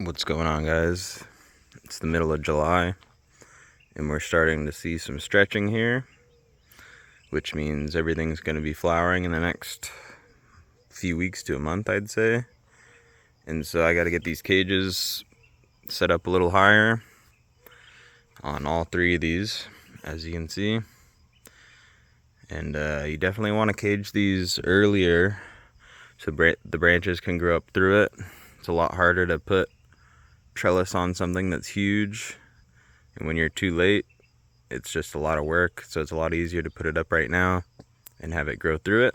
What's going on, guys? It's the middle of July and we're starting to see some stretching here, which means everything's going to be flowering in the next few weeks to a month, I'd say. And so I got to get these cages set up a little higher on all three of these, as you can see. And you definitely want to cage these earlier so the branches can grow up through it. It's a lot harder to put trellis on something that's huge, and when you're too late, it's just a lot of work. So it's a lot easier to put it up right now and have it grow through it.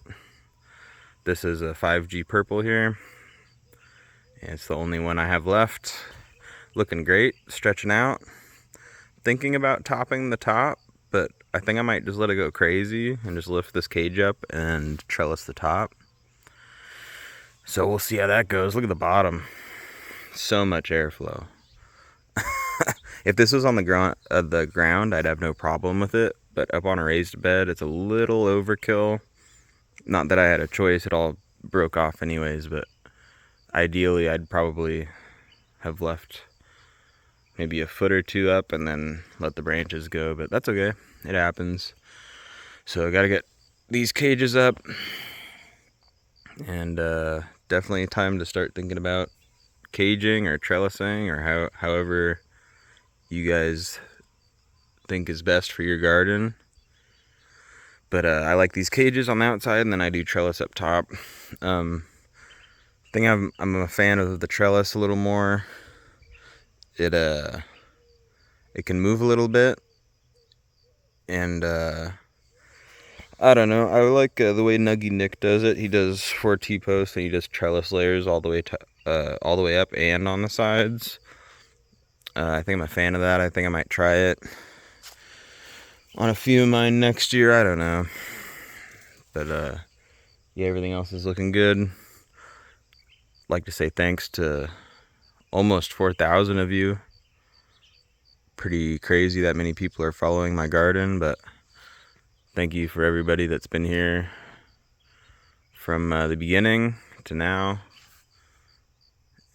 This is a 5G purple here, and it's the only one I have left. Looking great, stretching out. Thinking about topping the top, but I think I might just let it go crazy and just lift this cage up and trellis the top. So we'll see how that goes. Look at the bottom. So much airflow. If this was on the ground, I'd have no problem with it. But up on a raised bed, it's a little overkill. Not that I had a choice, it all broke off anyways, but ideally I'd probably have left maybe a foot or two up and then let the branches go, but that's okay. It happens. So I gotta get these cages up, and definitely time to start thinking about caging or trellising or however you guys think is best for your garden. But I like these cages on the outside, and then I do trellis up top. I think I'm a fan of the trellis a little more. It can move a little bit, and I don't know. I like the way Nuggy Nick does it. He does 4 T-posts and he does trellis layers all the way up and on the sides. I think I'm a fan of that. I think I might try it on a few of mine next year. I don't know, but yeah, everything else is looking good. I'd like to say thanks to almost 4,000 of you. Pretty crazy that many people are following my garden, but thank you for everybody that's been here from the beginning to now.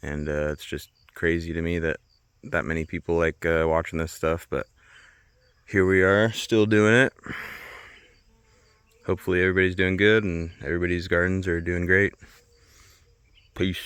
And it's just crazy to me that many people like watching this stuff, but here we are still doing it. Hopefully everybody's doing good and everybody's gardens are doing great. Peace.